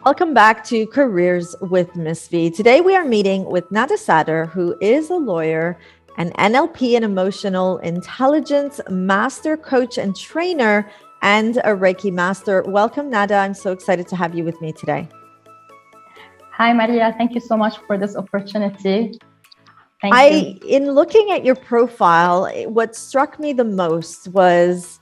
Welcome back to Careers with Miss V. Today we are meeting with Nada Sadr, who is a lawyer, an NLP and emotional intelligence master, coach, and trainer, and a Reiki master. Welcome, Nada. I'm so excited to have you with me today. Hi, Maria. Thank you so much for this opportunity. In looking at your profile, what struck me the most was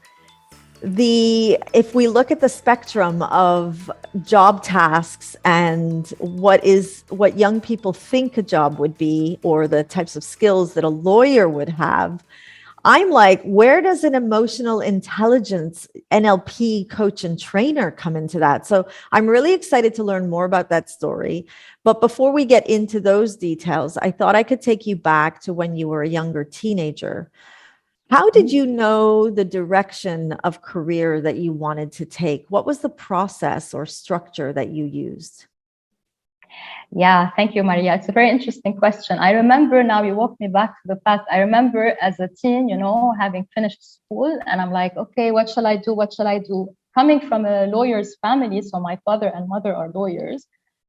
if we look at the spectrum of job tasks and what young people think a job would be, or the types of skills that a lawyer would have, I'm like, where does an emotional intelligence NLP coach and trainer come into that? So I'm really excited to learn more about that story. But before we get into those details, I thought I could take you back to when you were a younger teenager. How did you know the direction of career that you wanted to take? What was the process or structure that you used? Yeah, thank you, Maria. It's a very interesting question. I remember now you walked me back to the past. I remember as a teen, having finished school, and I'm like, okay, what shall I do? What shall I do? Coming from a lawyer's family, so my father and mother are lawyers,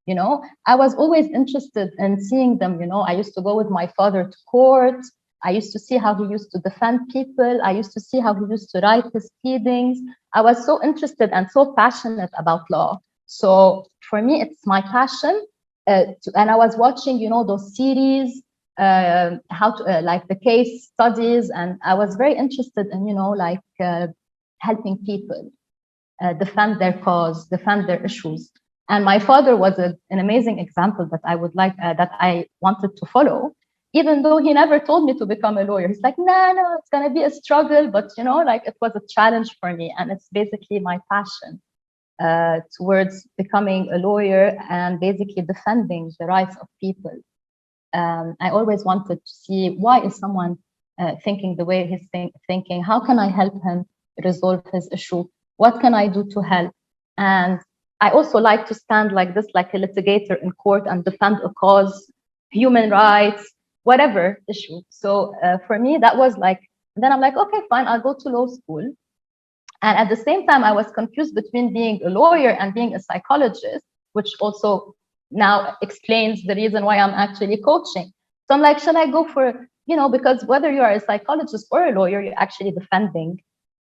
I was always interested in seeing them. I used to go with my father to court. I used to see how he used to defend people. I used to see how he used to write his pleadings. I was so interested and so passionate about law. So for me, it's my passion. And I was watching, those series, like the case studies. And I was very interested in, helping people defend their cause, defend their issues. And my father was an amazing example that that I wanted to follow. Even though he never told me to become a lawyer. He's like, no, it's going to be a struggle. But, it was a challenge for me. And it's basically my passion towards becoming a lawyer and basically defending the rights of people. I always wanted to see, why is someone thinking the way he's thinking? How can I help him resolve his issue? What can I do to help? And I also like to stand like this, like a litigator in court, and defend a cause, human rights, whatever issue. So for me, that was like, then I'm like, okay, fine, I'll go to law school. And at the same time, I was confused between being a lawyer and being a psychologist, which also now explains the reason why I'm actually coaching. So I'm like, shall I go for, because whether you are a psychologist or a lawyer, you're actually defending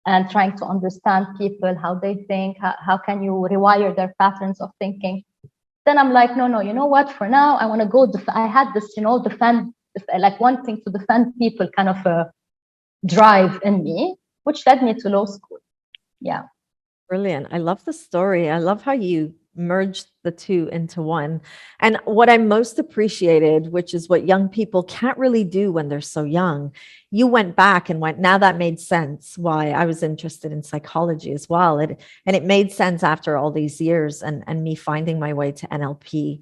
and trying to understand people, how they think, how can you rewire their patterns of thinking. Then I'm like, no, you know what? For now, I want to go. I had this, like wanting to defend people kind of a drive in me, which led me to law school. Yeah. Brilliant. I love the story. I love how you merged the two into one. And what I most appreciated, which is what young people can't really do when they're so young, you went back and now that made sense why I was interested in psychology as well. And it made sense after all these years and me finding my way to NLP.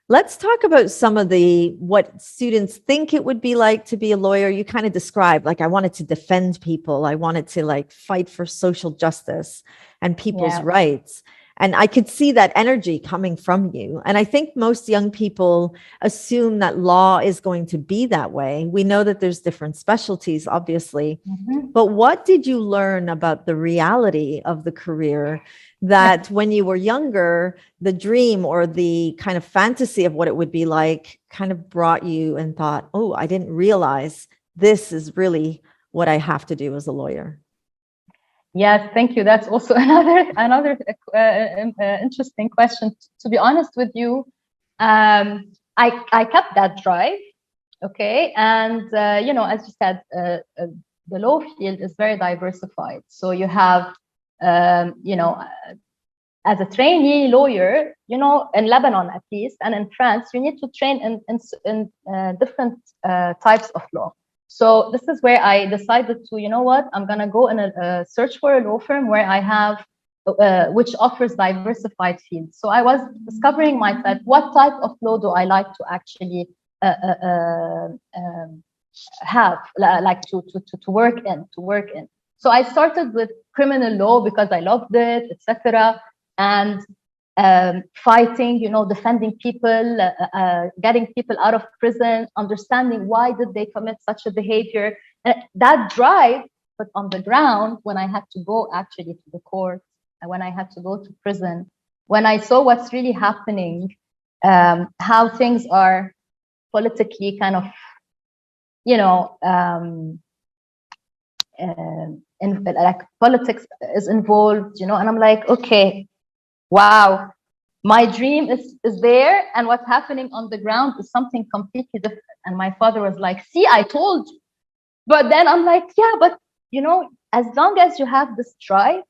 Let's talk about some of what students think it would be like to be a lawyer. You kind of described, like, I wanted to defend people. I wanted to fight for social justice and people's rights. And I could see that energy coming from you. And I think most young people assume that law is going to be that way. We know that there's different specialties, obviously. Mm-hmm. But what did you learn about the reality of the career that when you were younger, the dream or the kind of fantasy of what it would be like kind of brought you and thought, oh, I didn't realize this is really what I have to do as a lawyer? Yes, thank you. That's also another interesting question. To be honest with you, I kept that drive, okay? And, as you said, the law field is very diversified. So you have, as a trainee lawyer, in Lebanon at least, and in France, you need to train in different types of law. So this is where I decided to, I'm going to go in a search for a law firm where I have, which offers diversified fields. So I was discovering myself, what type of law do I like to actually have, like to work in. So I started with criminal law because I loved it, etc. And fighting, defending people, getting people out of prison, understanding why did they commit such a behavior. And that drive, but on the ground, when I had to go actually to the court, and when I had to go to prison, when I saw what's really happening, how things are politically kind of, you know, in like politics is involved, you know, and I'm like, okay, wow, my dream is there, and what's happening on the ground is something completely different. And my father was like, see, I told you. But then I'm like, yeah, but you know, as long as you have this drive,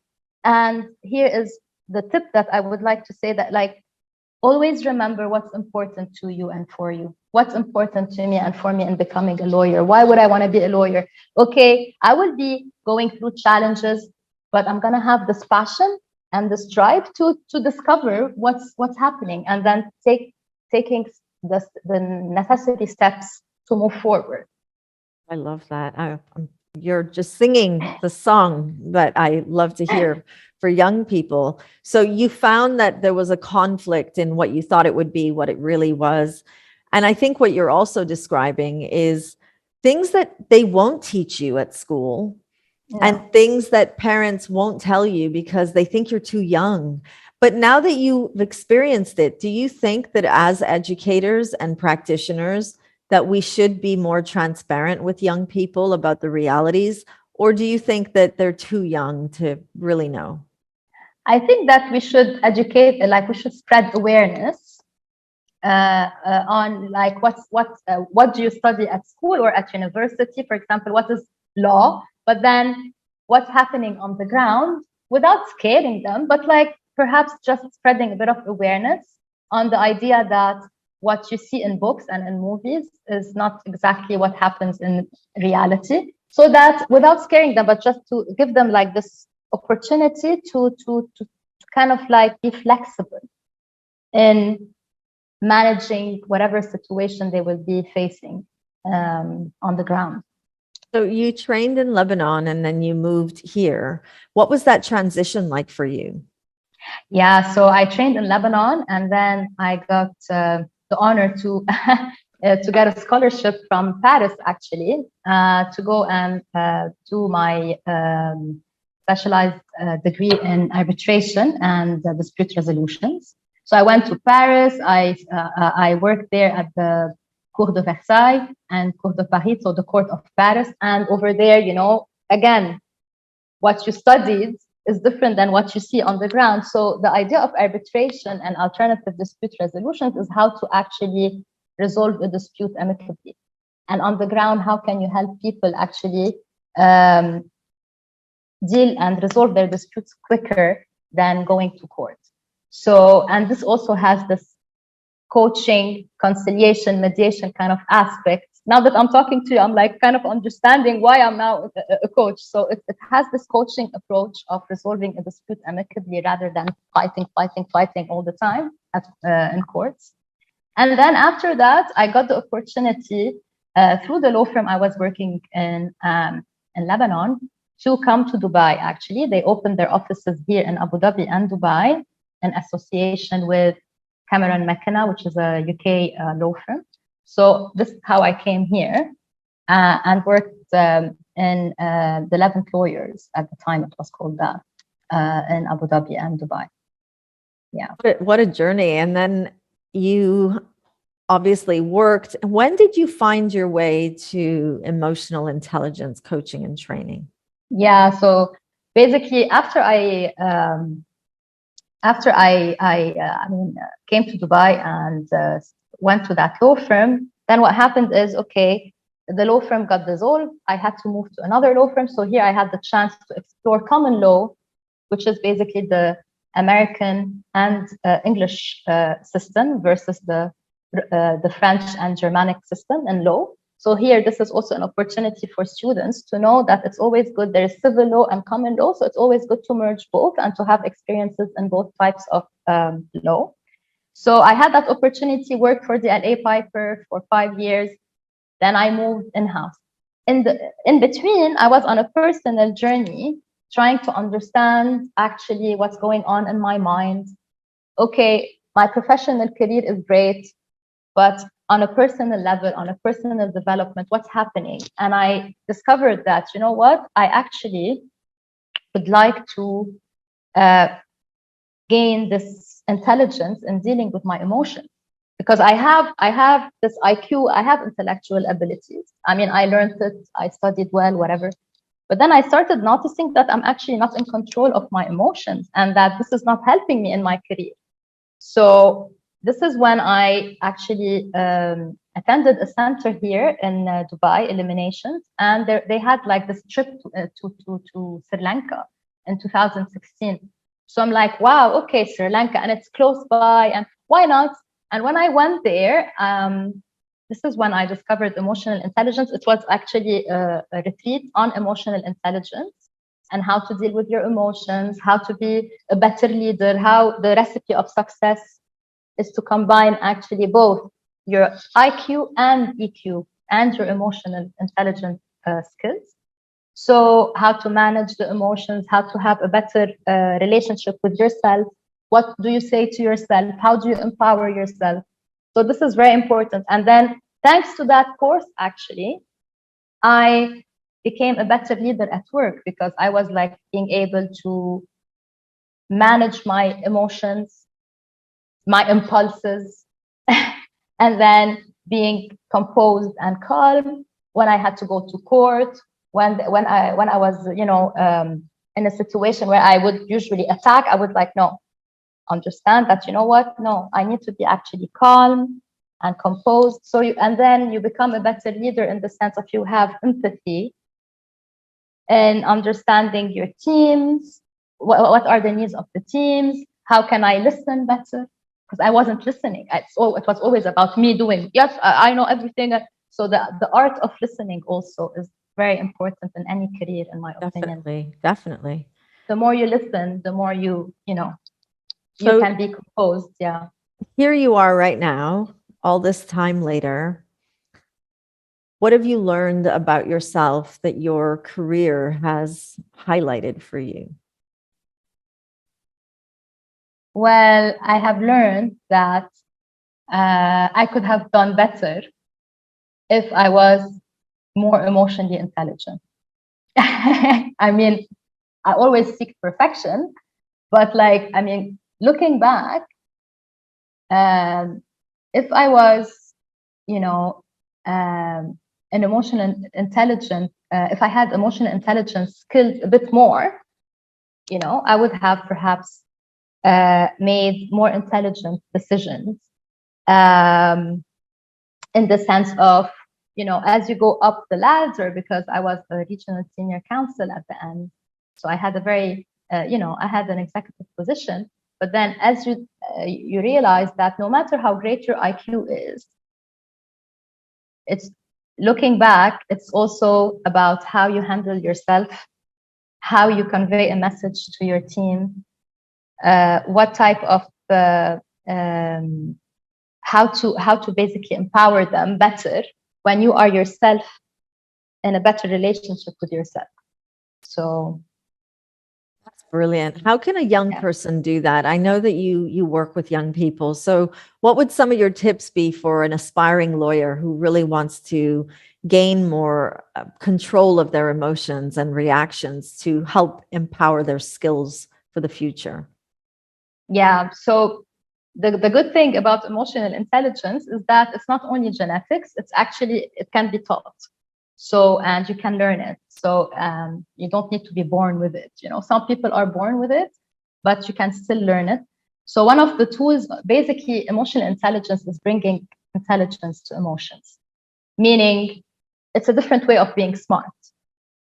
and here is the tip that I would like to say, that like, always remember what's important to you and for you. What's important to me and for me in becoming a lawyer. Why would I want to be a lawyer? Okay, I will be going through challenges, but I'm gonna have this passion and this drive to discover what's happening, and then taking the necessary steps to move forward. I love that. You're just singing the song that I love to hear for young people. So you found that there was a conflict in what you thought it would be, what it really was. And I think what you're also describing is things that they won't teach you at school, and things that parents won't tell you because they think you're too young. But now that you've experienced it, do you think that as educators and practitioners, that we should be more transparent with young people about the realities? Or do you think that they're too young to really know? I think that we should educate, like we should spread awareness on like what do you study at school or at university, for example, what is law, but then what's happening on the ground, without scaring them, but like perhaps just spreading a bit of awareness on the idea that what you see in books and in movies is not exactly what happens in reality. So that without scaring them, but just to give them like this opportunity to kind of like be flexible in managing whatever situation they will be facing on the ground. So you trained in Lebanon and then you moved here. What was that transition like for you? Yeah, so I trained in Lebanon, and then I got the honor to to get a scholarship from Paris, actually, to go and do my specialized degree in arbitration and dispute resolutions. So I went to Paris. I worked there at the Cour de Versailles and Cour de Paris, so the Court of Paris. And over there, you know, again, what you studied is different than what you see on the ground. So the idea of arbitration and alternative dispute resolutions is how to actually resolve a dispute amicably. And on the ground, how can you help people actually deal and resolve their disputes quicker than going to court? So, and this also has this coaching, conciliation, mediation kind of aspect. Now that I'm talking to you, I'm like kind of understanding why I'm now a coach. So it has this coaching approach of resolving a dispute amicably rather than fighting all the time in courts. And then after that, I got the opportunity through the law firm I was working in Lebanon to come to Dubai. Actually, they opened their offices here in Abu Dhabi and Dubai in association with Cameron McKenna, which is a UK law firm. So this is how I came here and worked in the 11th Lawyers at the time. It was called that in Abu Dhabi and Dubai. Yeah. What a journey. And then you obviously worked. When did you find your way to emotional intelligence coaching and training? Yeah. So basically, after I came to Dubai and went to that law firm, then what happened is, okay, the law firm got dissolved. I had to move to another law firm. So here I had the chance to explore common law, which is basically the American and English system versus the French and Germanic system in law. So here, this is also an opportunity for students to know that it's always good. There is civil law and common law. So it's always good to merge both and to have experiences in both types of law. So I had that opportunity, worked for the LA Piper for 5 years. Then I moved in-house. In between, I was on a personal journey, trying to understand actually what's going on in my mind. Okay, my professional career is great, but on a personal level, on a personal development, what's happening? And I discovered that, you know what, I actually would like to gain this intelligence in dealing with my emotions, because I have this IQ, I have intellectual abilities. I mean, I learned it, I studied well, whatever. But then I started noticing that I'm actually not in control of my emotions, and that this is not helping me in my career. So this is when I actually attended a center here in Dubai, Eliminations, and they had like this trip to Sri Lanka in 2016. So I'm like, wow, okay, Sri Lanka, and it's close by, and why not? And when I went there, this is when I discovered emotional intelligence. It was actually a retreat on emotional intelligence and how to deal with your emotions, how to be a better leader, how the recipe of success is to combine actually both your IQ and EQ and your emotional intelligence skills. So how to manage the emotions, how to have a better relationship with yourself. What do you say to yourself? How do you empower yourself? So this is very important. And then thanks to that course, actually, I became a better leader at work, because I was like being able to manage my emotions, my impulses, and then being composed and calm when I had to go to court, when I was, in a situation where I would usually attack, I would like, no, understand that, you know what, no, I need to be actually calm and composed. So and then you become a better leader in the sense of you have empathy and understanding your teams. What are the needs of the teams? How can I listen better? Because I wasn't listening. It was always about me doing, yes, I know everything. So the art of listening also is very important in any career, in my opinion. Definitely. The more you listen, the more you can be composed. Yeah. Here you are right now, all this time later. What have you learned about yourself that your career has highlighted for you? Well, I have learned that I could have done better if I was more emotionally intelligent. I mean, I always seek perfection, but looking back, if I was, an emotional intelligence, if I had emotional intelligence skills a bit more, I would have perhaps made more intelligent decisions, in the sense of, as you go up the ladder, because I was a regional senior counsel at the end, so I had a very, I had an executive position. But then, as you realize that no matter how great your IQ is, it's looking back, it's also about how you handle yourself, how you convey a message to your team, what type of how to basically empower them better when you are yourself in a better relationship with yourself. So that's brilliant. How can a young person do that? I know that you work with young people. So what would some of your tips be for an aspiring lawyer who really wants to gain more control of their emotions and reactions to help empower their skills for the future? Yeah. So the good thing about emotional intelligence is that it's not only genetics, it can be taught. So, and you can learn it. So you don't need to be born with it. Some people are born with it, but you can still learn it. So one of the tools, basically, emotional intelligence is bringing intelligence to emotions, meaning it's a different way of being smart.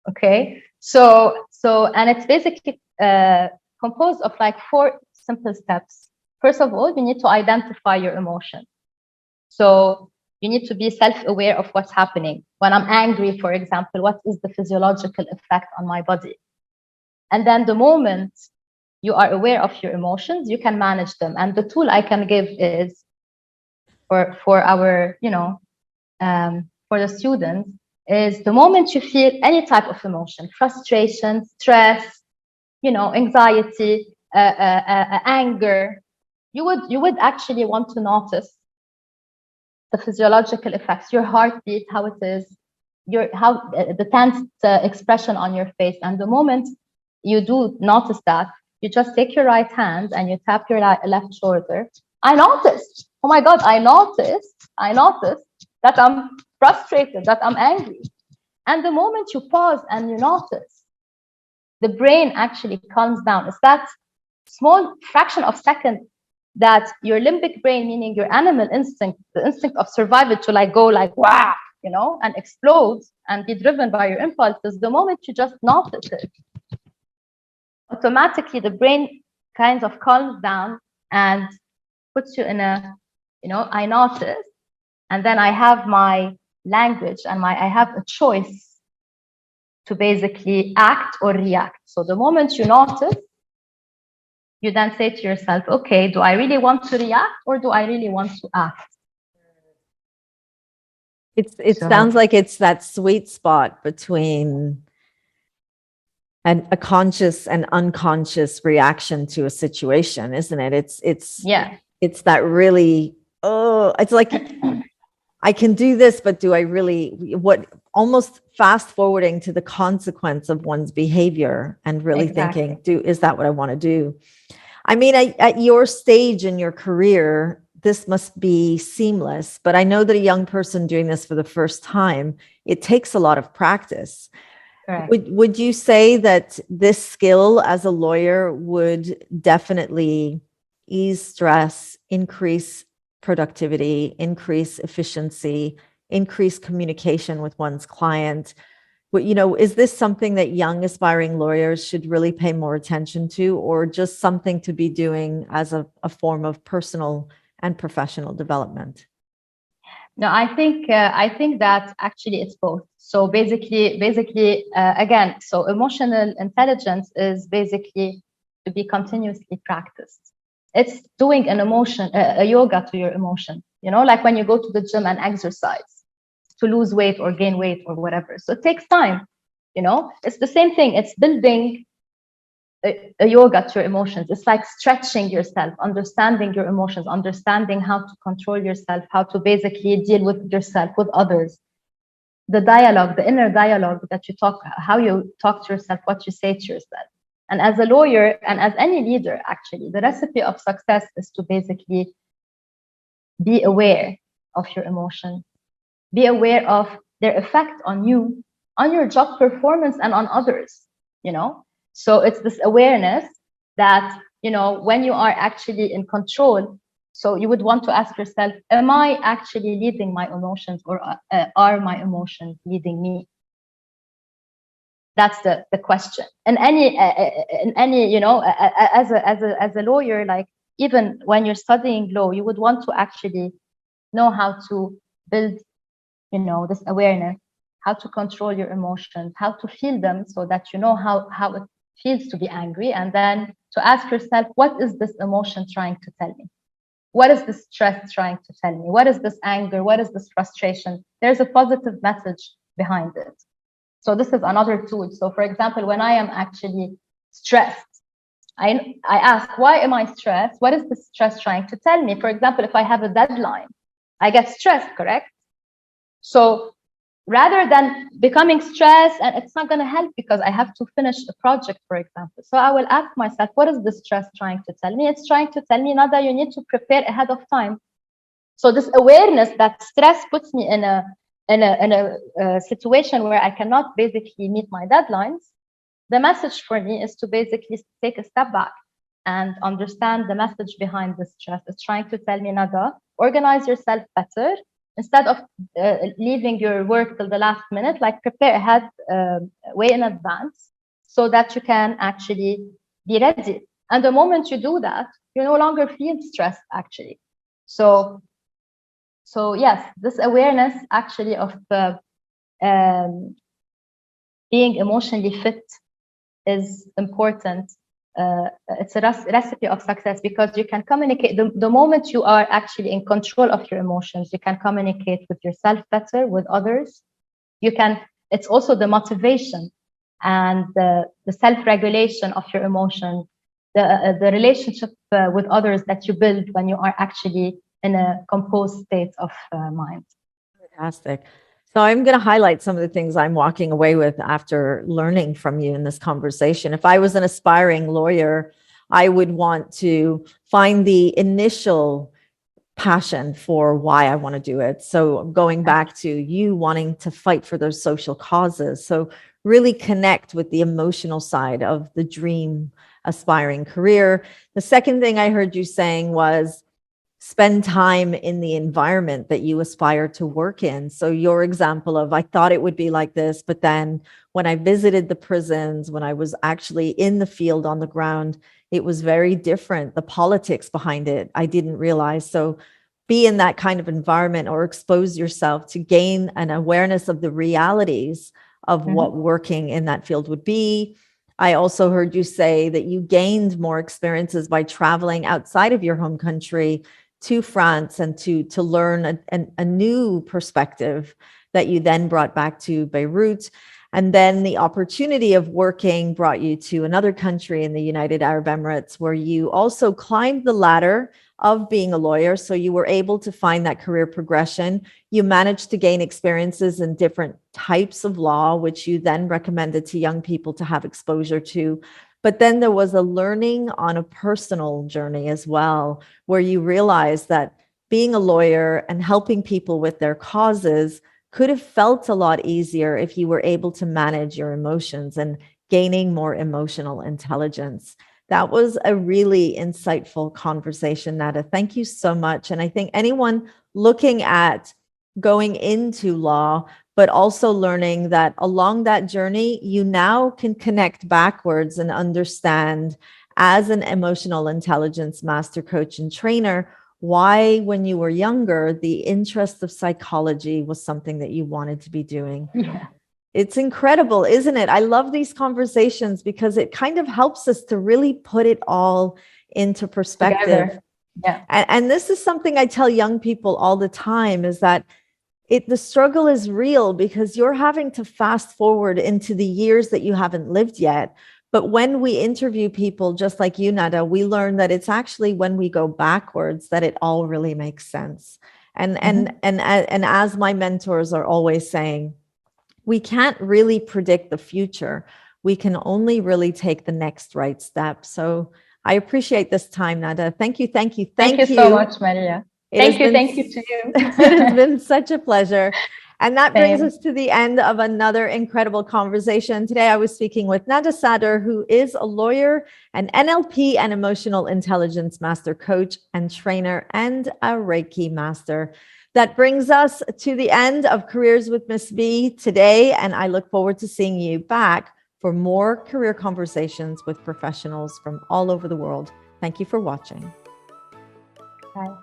Okay. So, and it's basically composed of like 4 simple steps. First of all, you need to identify your emotion. So you need to be self-aware of what's happening. When I'm angry, for example, what is the physiological effect on my body? And then the moment you are aware of your emotions, you can manage them. And the tool I can give is for our, for the students, is the moment you feel any type of emotion, frustration, stress, anxiety, anger, you would actually want to notice the physiological effects, your heartbeat, how it is, the tense expression on your face. And the moment you do notice that, you just take your right hand and you tap your left shoulder. I noticed, oh my God, I noticed that I'm frustrated, that I'm angry. And the moment you pause and you notice, the brain actually calms down. It's that small fraction of second that your limbic brain, meaning your animal instinct, the instinct of survival to like go like, wow, you know, and explode and be driven by your impulses. The moment you just notice it, automatically the brain kind of calms down and puts you in a, you know, I notice, and then I have my language and I have a choice to basically act or react. So the moment you notice, you then say to yourself, okay, do I really want to react or do I really want to act? It sounds like it's that sweet spot between a conscious and unconscious reaction to a situation, isn't it? It's that really, it's like, I can do this, but do I really, what almost fast forwarding to the consequence of one's behavior and really thinking, is that what I want to do? I mean, at your stage in your career, this must be seamless, but I know that a young person doing this for the first time, it takes a lot of practice. Would you say that this skill as a lawyer would definitely ease stress, increase productivity, increase efficiency, increase communication with one's client? But, you know, is this something that young aspiring lawyers should really pay more attention to, or just something to be doing as a form of personal and professional development? No, I think that actually it's both. So basically, again, so emotional intelligence is basically to be continuously practiced. It's doing an emotion, a yoga to your emotion, you know, like when you go to the gym and exercise to lose weight or gain weight or whatever. So it takes time, you know, it's the same thing. It's building a yoga to your emotions. It's like stretching yourself, understanding your emotions, understanding how to control yourself, how to basically deal with yourself, with others. The dialogue, the inner dialogue that you talk, how you talk to yourself, what you say to yourself. And as a lawyer and as any leader, actually, the recipe of success is to basically be aware of your emotions, be aware of their effect on you, on your job performance and on others, you know? So it's this awareness that, you know, when you are actually in control, so you would want to ask yourself, am I actually leading my emotions, or are my emotions leading me? That's the question. And any, you know, as a lawyer, like even when you're studying law, you would want to actually know how to build, you know, this awareness, how to control your emotions, how to feel them, so that you know how it feels to be angry, and then to ask yourself, what is this emotion trying to tell me? What is this stress trying to tell me? What is this anger? What is this frustration? There's a positive message behind it. So this is another tool. So for example, when I am actually stressed, I ask, why am I stressed? What is this stress trying to tell me? For example, if I have a deadline, I get stressed, correct? So rather than becoming stressed, and it's not going to help because I have to finish a project, for example. So I will ask myself, what is this stress trying to tell me? It's trying to tell me, Nada, you need to prepare ahead of time. So this awareness that stress puts me in a situation where I cannot basically meet my deadlines, the message for me is to basically take a step back and understand the message behind the stress. It's trying to tell me, Nada, organize yourself better. Instead of leaving your work till the last minute, like prepare ahead, way in advance, so that you can actually be ready. And the moment you do that, you no longer feel stressed, actually. So yes, this awareness actually of being emotionally fit is important. It's a recipe of success, because you can communicate the moment you are actually in control of your emotions. You can communicate with yourself better, with others. It's also the motivation and the self-regulation of your emotions, the relationship with others that you build when you are actually in a composed state of mind. Fantastic. So I'm going to highlight some of the things I'm walking away with after learning from you in this conversation. If I was an aspiring lawyer, I would want to find the initial passion for why I want to do it. So going back to you wanting to fight for those social causes. So really connect with the emotional side of the dream aspiring career. The second thing I heard you saying was spend time in the environment that you aspire to work in. So your example of, I thought it would be like this, but then when I visited the prisons, when I was actually in the field on the ground, it was very different. The politics behind it, I didn't realize. So be in that kind of environment or expose yourself to gain an awareness of the realities of what working in that field would be. I also heard you say that you gained more experiences by traveling outside of your home country to France and to learn a new perspective that you then brought back to Beirut. And then the opportunity of working brought you to another country in the United Arab Emirates, where you also climbed the ladder of being a lawyer. So you were able to find that career progression. You managed to gain experiences in different types of law, which you then recommended to young people to have exposure to. But then there was a learning on a personal journey as well, where you realized that being a lawyer and helping people with their causes could have felt a lot easier if you were able to manage your emotions and gaining more emotional intelligence. That was a really insightful conversation, Nada. Thank you so much. And I think anyone looking at going into law, but also learning that along that journey, you now can connect backwards and understand, as an emotional intelligence master, coach, and trainer, why, when you were younger, the interest of psychology was something that you wanted to be doing. Yeah. It's incredible, isn't it? I love these conversations because it kind of helps us to really put it all into perspective. Together. Yeah. And this is something I tell young people all the time, is that the struggle is real because you're having to fast forward into the years that you haven't lived yet. But when we interview people just like you, Nada, we learn that it's actually when we go backwards that it all really makes sense. And as my mentors are always saying, we can't really predict the future. We can only really take the next right step. So I appreciate this time, Nada. Thank you, thank you, thank you so much, Maria. Thank you to you. It has been such a pleasure. And that brings us to the end of another incredible conversation. Today, I was speaking with Nada Sadr, who is a lawyer, an NLP and emotional intelligence master coach and trainer, and a Reiki master. That brings us to the end of Careers with Miss B today. And I look forward to seeing you back for more career conversations with professionals from all over the world. Thank you for watching. Bye.